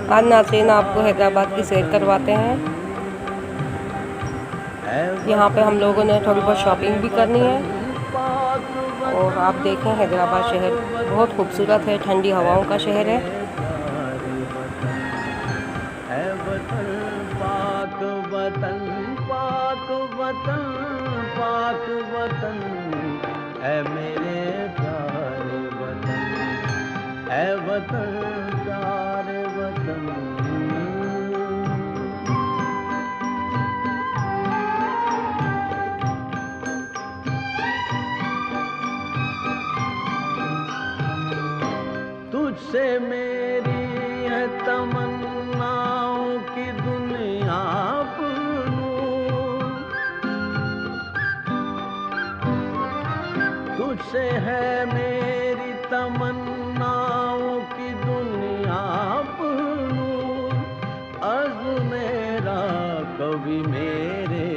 आज नाज़रीन आपको हैदराबाद की सैर करवाते हैं। यहाँ पे हम लोगों ने थोड़ी बहुत शॉपिंग भी करनी है। और आप देखें हैदराबाद शहर बहुत खूबसूरत है, ठंडी हवाओं का शहर है। पाक वतन पाक वतन पाक वतन है मेरे प्यारे वतन, है वतन प्यारे वतन। तुझसे मेरी है तमन्नाओं की दुनिया पूरूं, तुझसे है मेरी तमन्नाओं की दुनिया पूरूं। अर्ज़ मेरा कभी मेरे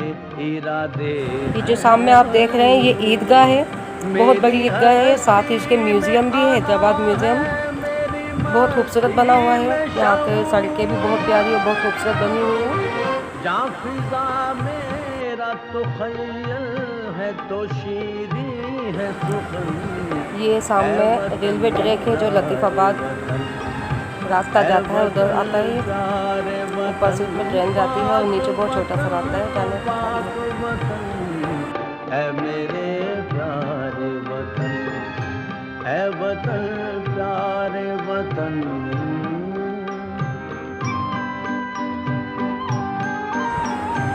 इरादे। ये जो सामने आप देख रहे हैं ये ईदगाह है, बहुत बड़ी ईदगाह है। साथ ही इसके म्यूज़ियम भी है, हैदराबाद म्यूज़ियम बहुत खूबसूरत बना हुआ है। यहाँ पे सड़कें भी बहुत प्यारी और बहुत खूबसूरत बनी हुई है। जाफिजा मेरा तो खय्यल है तो शीरी है सुखन। ये सामने रेलवे ट्रैक है जो लतीफ़ाबाद रास्ता जाता है, उधर आता है। ऊपर से उसमें ट्रेन जाती है और नीचे बहुत छोटा सा रास्ता है जाने का। है मेरे प्यारे वतन, है वतन प्यारे वतन।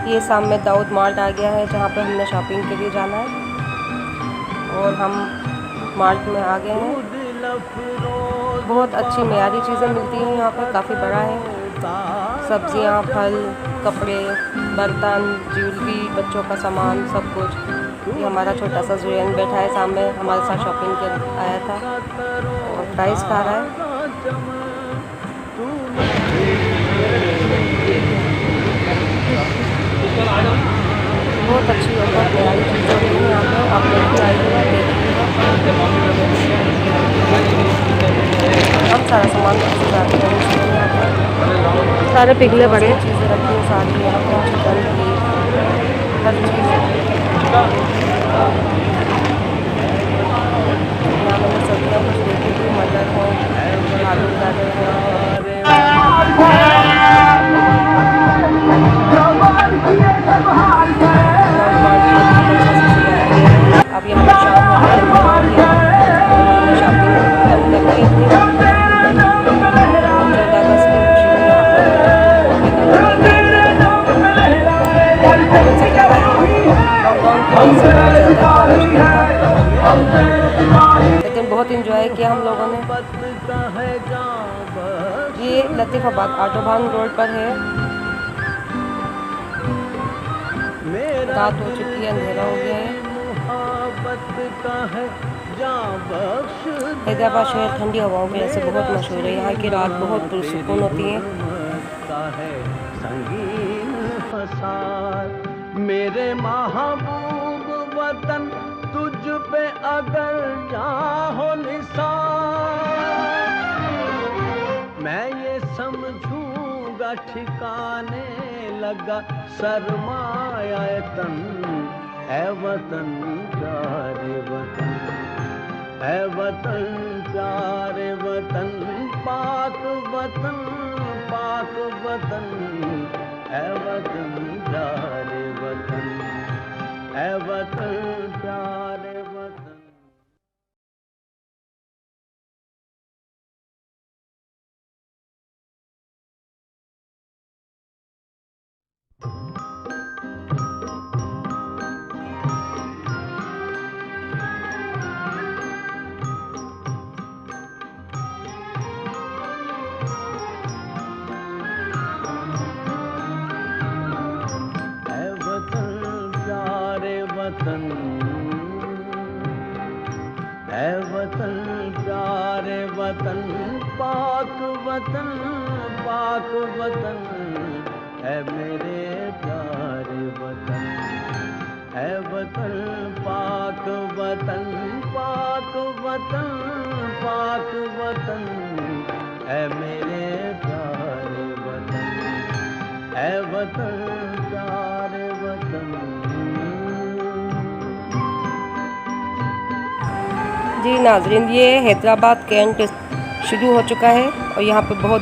ये सामने दाऊद मार्ट आ गया है जहाँ पे हमने शॉपिंग के लिए जाना है और हम मार्ट में आ गए हैं। बहुत अच्छी मयारी चीज़ें मिलती हैं यहाँ पे, काफ़ी बड़ा है। सब्जियाँ, फल, कपड़े, बर्तन, ज्वेलरी, बच्चों का सामान, सब कुछ। ये हमारा छोटा सा जुएन बैठा है सामने, हमारे साथ शॉपिंग कर आया था और प्राइस खा रहा है। बहुत अच्छी और बहुत प्यारी चीज़ें होती हैं यहाँ पे, आप लोग भी आइए देखिएगा। हम सारा सामान रखते जाते हैं यहाँ पर, सारे पिघले पड़े चीज़ें रखी हैं सारी यहाँ पर, चिकन की हर चीज़। यहाँ मैंने सब्जियाँ कुछ देखी थी, मटर है, आलू गाजर है। अब यहाँ पर शाम हो गई है, हमने शॉपिंग कम कर ली अपनी। 14 अगस्त की खुशी में यहाँ पर लेकिन बहुत इंजॉय किया हम लोगों ने। ये लतीफ़ाबाद ऑटोबान रोड पर है। रात हो चुकी है, अंधेरा हो गया है। हैदराबाद शहर ठंडी हवाओं की वजह से बहुत मशहूर है। यहाँ की रात बहुत पुरसुकून होती है। मेरे महबूब वतन तुझ पे अगर चाहो निसार, मैं ये समझूंगा ठिकाने लगा सरमाया तन। है वतन प्यारे वतन, है वतन प्यारे वतन पाक वतन पाक वतन। है वतन प्यारे वतन, है वतन प्यारे वतन। वतन, है वतन प्यारे वतन पाक वतन पाक वतन। है मेरे प्यारे वतन, है वतन पाक वतन पाक वतन पाक वतन। है मेरे प्यारे वतन प्यारे वतन। जी नाजरीन, ये हैदराबाद कैंट शुरू हो चुका है और यहाँ पे बहुत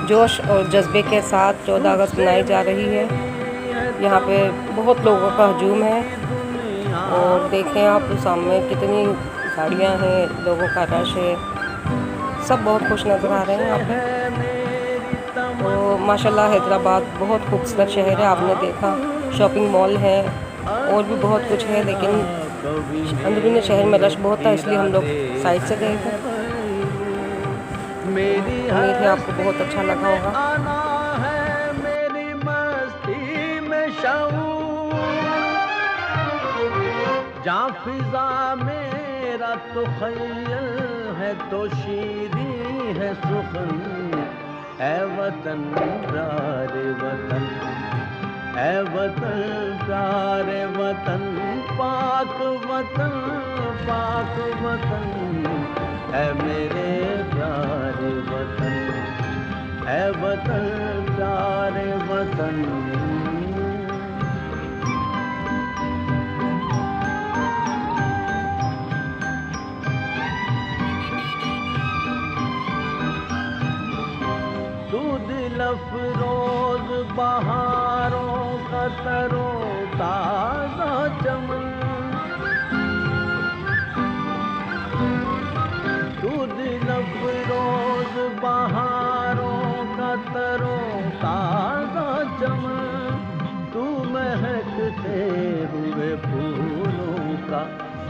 जोश और जज्बे के साथ 14 अगस्त मनाई जा रही है। यहाँ पे बहुत लोगों का हजूम है और देखें आप सामने कितनी गाड़ियाँ हैं, लोगों का रश है, सब बहुत खुश नज़र आ रहे हैं यहाँ पे। तो माशाल्लाह हैदराबाद बहुत खूबसूरत शहर है, आपने देखा शॉपिंग मॉल है और भी बहुत कुछ है, लेकिन अंदरूनी शहर में रश बहुत था इसलिए हम लोग साइड से गए थे। उम्मीद है आपको बहुत अच्छा लगा होगा। मेरी मस्ती में जहाँ फिजा मेरा तो खय्यल है तो शीरी है सुखन। ऐ वतन प्यारे वतन, ऐ वतन प्यारे वतन, पाक वतन पाक वतन। ऐ मेरे प्यारे वतन, ऐ वतन प्यारे वतन। अफरोज बहारों का तरो ताज़ा चमन, तू दिल अफरोज बहारों का तरो ताज़ा चमन। तू महकते हुए फूलों का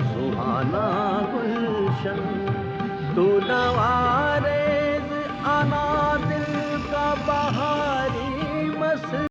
सुहाना गुलशन, तू नवा